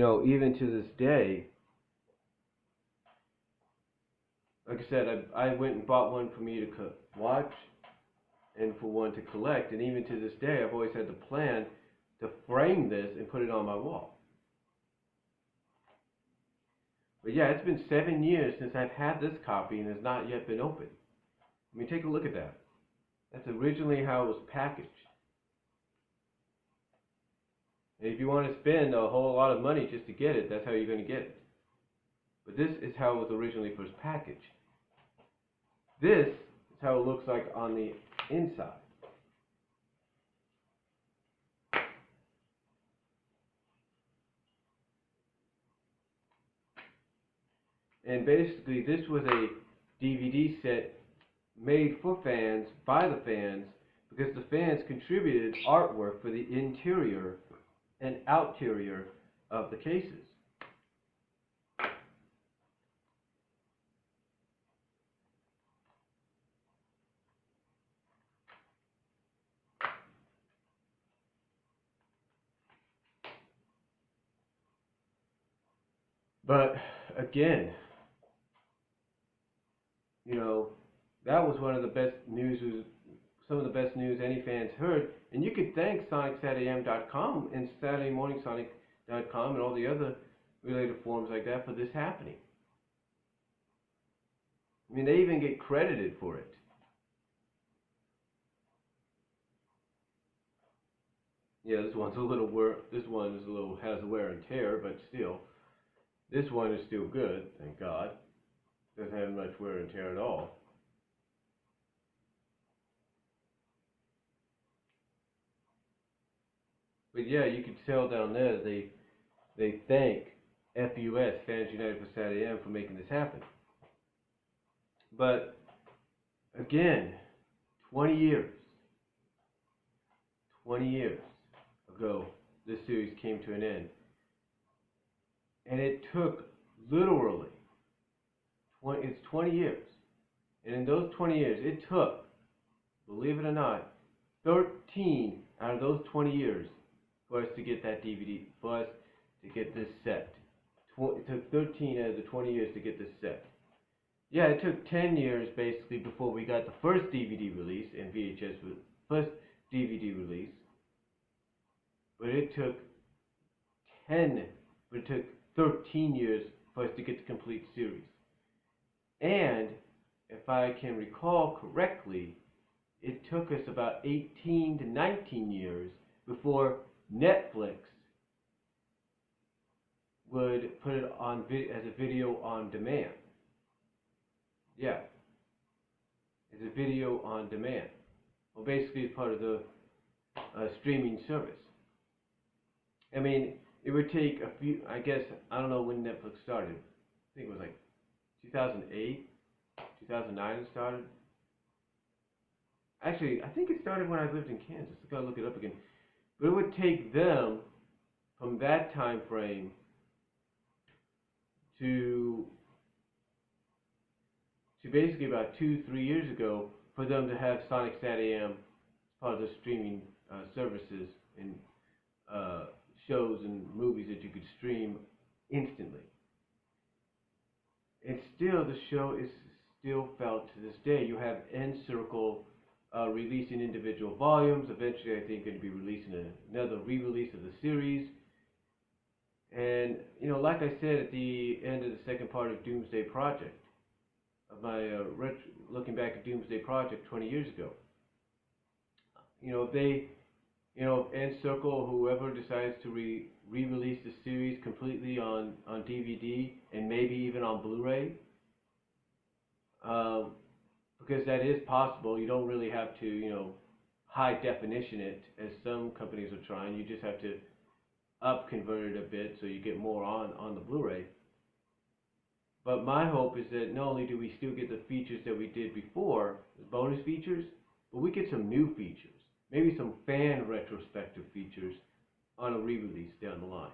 even to this day, like I said, I went and bought one for me to watch and for one to collect, and even to this day, I've always had the plan to frame this and put it on my wall. But yeah, it's been 7 years since I've had this copy and has not yet been opened. I mean, take a look at that. That's originally how it was packaged. And if you want to spend a whole lot of money just to get it, that's how you're going to get it. But this is how it was originally first packaged. This is how it looks like on the inside. And basically, this was a DVD set made for fans, by the fans, because the fans contributed artwork for the interior and outerior of the cases. But again, that was one of the best news, some of the best news any fans heard. And you could thank SatamSonic.com and SaturdayMorningSonic.com and all the other related forums like that for this happening. I mean, they even get credited for it. Yeah, this one has a little has a wear and tear, but still, this one is still good, thank God. Doesn't have much wear and tear at all. But yeah, you could tell down there they thank FUS, Fans United for SatAM, for making this happen. But again, 20 years ago, this series came to an end. And it took literally, it's 20 years. And in those 20 years, it took, believe it or not, 13 out of those 20 years for us to get that DVD, for us to get this set. It took 13 out of the 20 years to get this set. Yeah, it took 10 years basically before we got the first DVD release and VHS first DVD release. But it took 13 years for us to get the complete series. And if I can recall correctly, it took us about 18 to 19 years before Netflix would put it on as a video on demand. Yeah, as a video on demand. Well, basically, it's part of the streaming service. I mean, it would take a few, I guess, I don't know when Netflix started. I think it was like 2008, 2009 it started. Actually, I think it started when I lived in Kansas. I gotta look it up again. But it would take them, from that time frame, to basically about 2-3 years ago, for them to have Sonic SatAM as part of the streaming services and shows and movies that you could stream instantly. And still, the show is still felt to this day. You have N-Circle releasing individual volumes. Eventually, I think, going to be releasing another re-release of the series. And, like I said at the end of the second part of Doomsday Project, of my looking back at Doomsday Project 20 years ago, if they, N-Circle, whoever decides to re-release the series completely on DVD and maybe even on Blu-ray, because that is possible. You don't really have to, high definition it, as some companies are trying. You just have to convert it a bit so you get more on the Blu-ray. But my hope is that not only do we still get the features that we did before, the bonus features, but we get some new features. Maybe some fan retrospective features on a re-release down the line.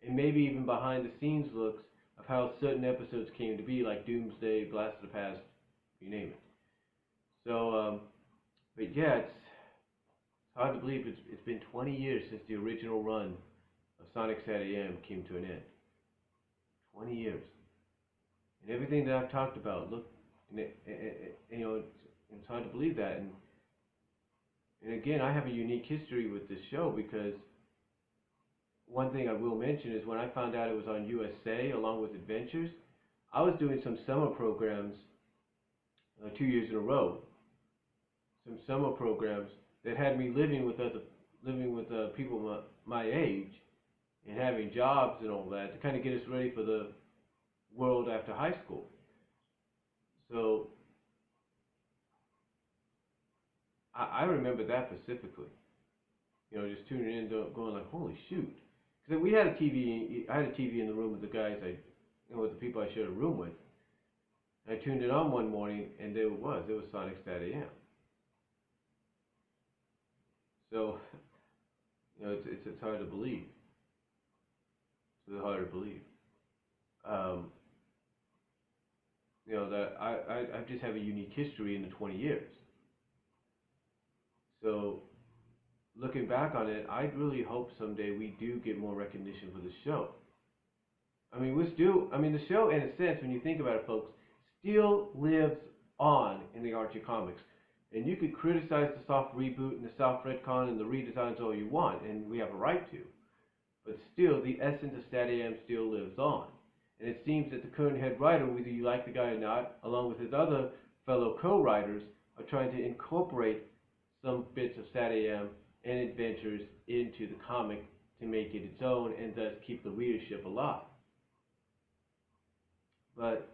And maybe even behind the scenes looks of how certain episodes came to be, like Doomsday, Blast of the Past, you name it. So, but yeah, it's hard to believe it's been 20 years since the original run of Sonic SatAM came to an end. 20 years. And everything that I've talked about, look, you know, it's hard to believe that. And again, I have a unique history with this show because one thing I will mention is when I found out it was on USA along with Adventures, I was doing some summer programs 2 years in a row. Some summer programs that had me living with people my age and having jobs and all that to kind of get us ready for the world after high school. So I remember that specifically. You know, just tuning in, going like, "Holy shoot!" Because we had a TV. I had a TV in the room with the guys with the people I shared a room with. I tuned it on one morning, and there it was. It was Sonic SatAM. So, you know, it's hard to believe. It's really hard to believe. You know, that I just have a unique history in the 20 years. So, looking back on it, I really hope someday we do get more recognition for the show. I mean, the show, in a sense, when you think about it, folks, still lives on in the Archie comics. And you could criticize the soft reboot and the soft retcon and the redesigns all you want, and we have a right to. But still, the essence of SatAM still lives on. And it seems that the current head writer, whether you like the guy or not, along with his other fellow co-writers, are trying to incorporate some bits of SatAM and Adventures into the comic to make it its own and thus keep the readership alive. But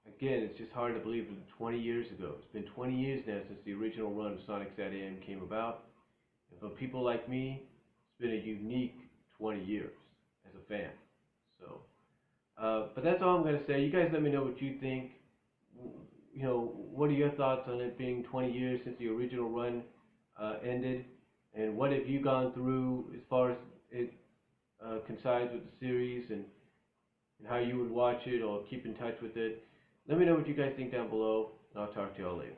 again, it's just hard to believe that 20 years ago. It's been 20 years now since the original run of Sonic SatAM came about. And for people like me, it's been a unique 20 years as a fan. So, but that's all I'm going to say. You guys let me know what you think. You know, what are your thoughts on it being 20 years since the original run ended? And what have you gone through as far as it coincides with the series and how you would watch it or keep in touch with it? Let me know what you guys think down below, and I'll talk to y'all later.